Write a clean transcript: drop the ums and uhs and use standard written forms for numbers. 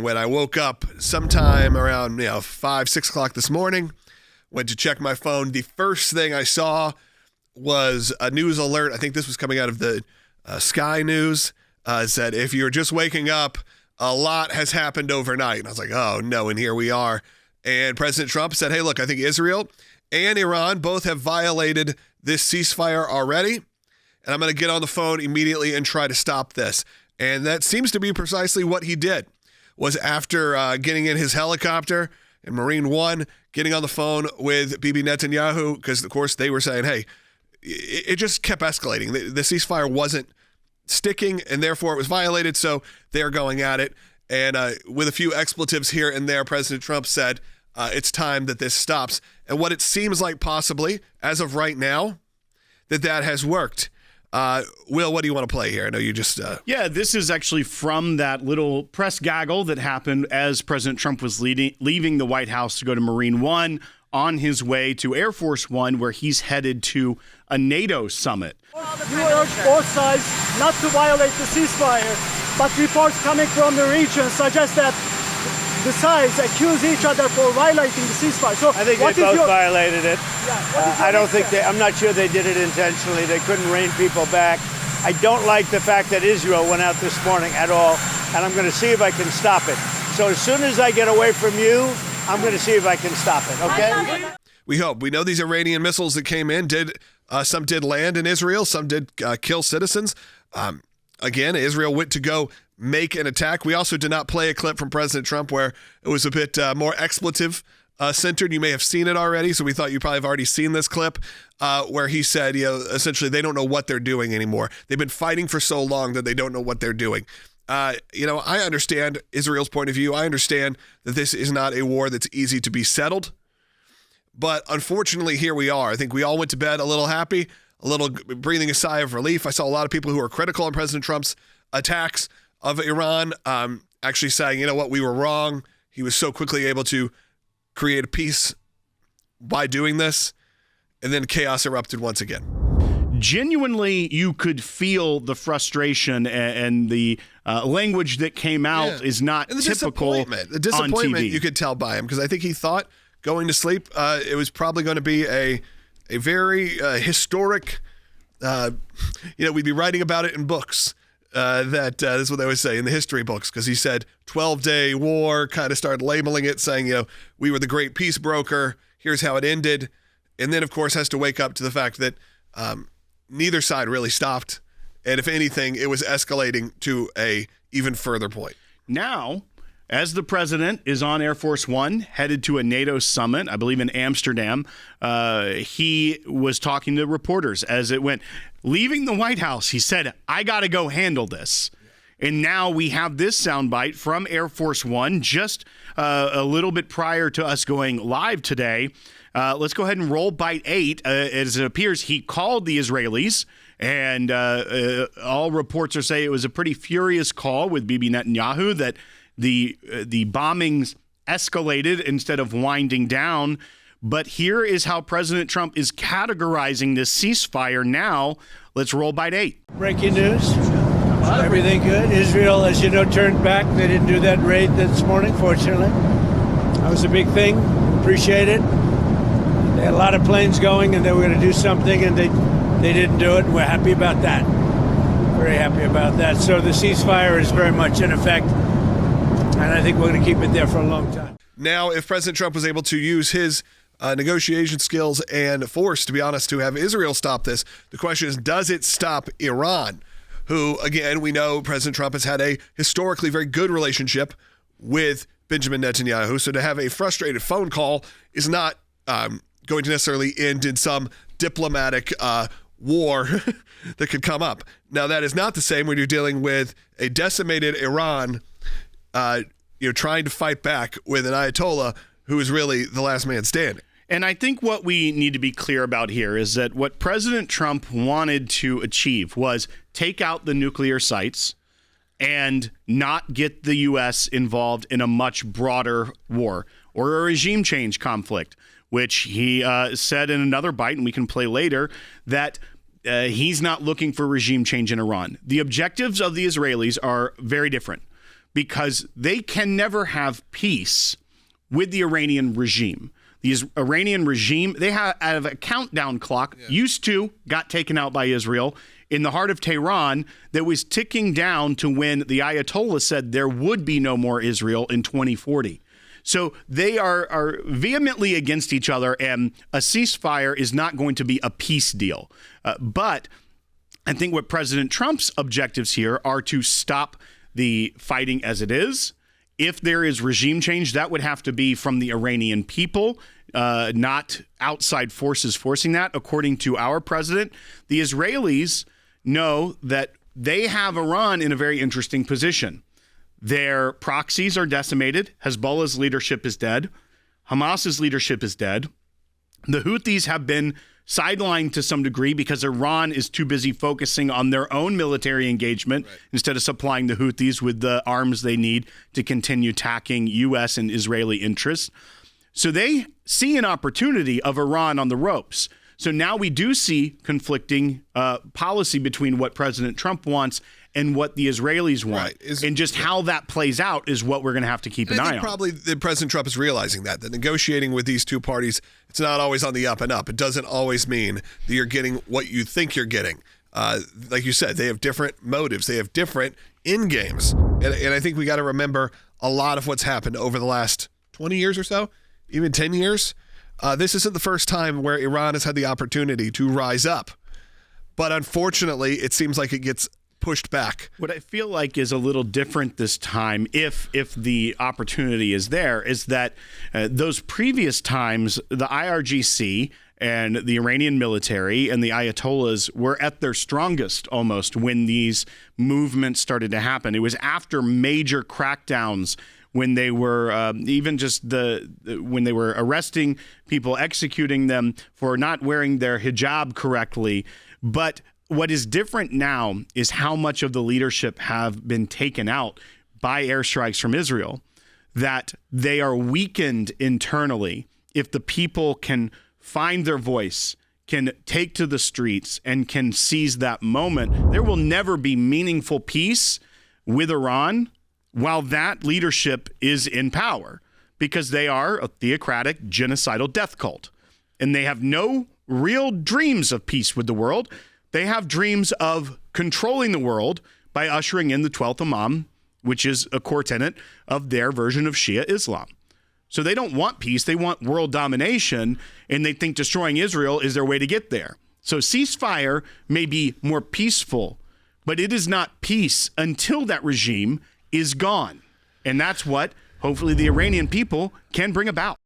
When I woke up sometime around 5, 6 o'clock this morning, went to check my phone, the first thing I saw was a news alert. I think this was coming out of the Sky News. Said, if you're just waking up, a lot has happened overnight. And I was like, oh no, and here we are. And President Trump said, hey, look, I think Israel and Iran both have violated this ceasefire already. And I'm going to get on the phone immediately and try to stop this. And that seems to be precisely what he did. Was after getting in his helicopter and Marine One, getting on the phone with Bibi Netanyahu, because, of course, they were saying, hey, it just kept escalating. The ceasefire wasn't sticking, and therefore it was violated, so they're going at it. And with a few expletives here and there, President Trump said it's time that this stops. And what it seems like possibly, as of right now, that has worked. Will, what do you want to play here? I know you just... Yeah, this is actually from that little press gaggle that happened as President Trump was leaving the White House to go to Marine One on his way to Air Force One, where he's headed to a NATO summit. You urge both sides not to violate the ceasefire, but reports coming from the region suggest that the sides accuse each other for violating the ceasefire. So I think they both violated it. I'm not sure they did it intentionally. They couldn't rein people back. I don't like the fact that Israel went out this morning at all, and I'm going to see if I can stop it. So as soon as I get away from you, I'm going to see if I can stop it, okay? We hope. We know these Iranian missiles that came in some did land in Israel, some did kill citizens. Again, Israel went to go make an attack. We also did not play a clip from President Trump where it was a bit more expletive centered. You may have seen it already, so we thought you probably have already seen this clip where he said, essentially they don't know what they're doing anymore. They've been fighting for so long that they don't know what they're doing. I understand Israel's point of view. I understand that this is not a war that's easy to be settled. But unfortunately, here we are. I think we all went to bed a little happy, a little breathing a sigh of relief. I saw a lot of people who were critical on President Trump's attacks of Iran, actually saying, you know what, we were wrong. He was so quickly able to create a peace by doing this. And then chaos erupted once again. Genuinely, you could feel the frustration and the language that came out is not and typical. The disappointment you could tell by him, because I think he thought going to sleep, it was probably going to be a very historic, we'd be writing about it in books. That is what they always say in the history books, because he said 12-day war, kind of started labeling it, saying, we were the great peace broker. Here's how it ended. And then, of course, has to wake up to the fact that neither side really stopped. And if anything, it was escalating to a even further point. Now, as the president is on Air Force One, headed to a NATO summit, I believe in Amsterdam, he was talking to reporters as it went. Leaving the White House, he said, I got to go handle this. And now we have this soundbite from Air Force One just a little bit prior to us going live today. Let's go ahead and roll bite 8. As it appears, he called the Israelis, and all reports are saying it was a pretty furious call with Bibi Netanyahu, that the bombings escalated instead of winding down. But here is how President Trump is categorizing this ceasefire now. Let's roll bite 8. Breaking news. Everything good. Israel, as you know, turned back. They didn't do that raid this morning, fortunately. That was a big thing. Appreciate it. They had a lot of planes going, and they were going to do something, and they didn't do it. We're happy about that. Very happy about that. So the ceasefire is very much in effect, and I think we're going to keep it there for a long time. Now, if President Trump was able to use his negotiation skills and force, to be honest, to have Israel stop this, the question is, does it stop Iran? Who, again, we know President Trump has had a historically very good relationship with Benjamin Netanyahu. So to have a frustrated phone call is not going to necessarily end in some diplomatic war that could come up. Now, that is not the same when you're dealing with a decimated Iran, trying to fight back with an Ayatollah who is really the last man standing. And I think what we need to be clear about here is that what President Trump wanted to achieve was take out the nuclear sites and not get the U.S. involved in a much broader war or a regime change conflict, which he said in another bite, and we can play later, that he's not looking for regime change in Iran. The objectives of the Israelis are very different, because they can never have peace with the Iranian regime. The Iranian regime, they have a countdown clock, got taken out by Israel in the heart of Tehran, that was ticking down to when the Ayatollah said there would be no more Israel in 2040. So they are vehemently against each other, and a ceasefire is not going to be a peace deal. But I think what President Trump's objectives here are to stop the fighting as it is. If there is regime change, that would have to be from the Iranian people, not outside forces forcing that. According to our president, the Israelis know that they have Iran in a very interesting position. Their proxies are decimated. Hezbollah's leadership is dead. Hamas's leadership is dead. The Houthis have been sidelined to some degree because Iran is too busy focusing on their own military engagement instead of supplying the Houthis with the arms they need to continue attacking U.S. and Israeli interests. So they see an opportunity of Iran on the ropes. So now we do see conflicting policy between what President Trump wants and what the Israelis want. And just how that plays out is what we're going to have to keep an eye on. Probably President Trump is realizing that negotiating with these two parties, it's not always on the up and up. It doesn't always mean that you're getting what you think you're getting. Like you said, they have different motives. They have different end games. And I think we got to remember a lot of what's happened over the last 20 years or so, even 10 years. This isn't the first time where Iran has had the opportunity to rise up. But unfortunately, it seems like it gets pushed back. What I feel like is a little different this time, if the opportunity is there, is that those previous times, the IRGC and the Iranian military and the Ayatollahs were at their strongest almost when these movements started to happen. It was after major crackdowns when they were when they were arresting people, executing them for not wearing their hijab correctly. But what is different now is how much of the leadership have been taken out by airstrikes from Israel, that they are weakened internally. If the people can find their voice, can take to the streets, and can seize that moment, there will never be meaningful peace with Iran while that leadership is in power, because they are a theocratic, genocidal death cult. And they have no real dreams of peace with the world. They have dreams of controlling the world by ushering in the 12th Imam, which is a core tenet of their version of Shia Islam. So they don't want peace. They want world domination, and they think destroying Israel is their way to get there. So ceasefire may be more peaceful, but it is not peace until that regime is gone. And that's what hopefully the Iranian people can bring about.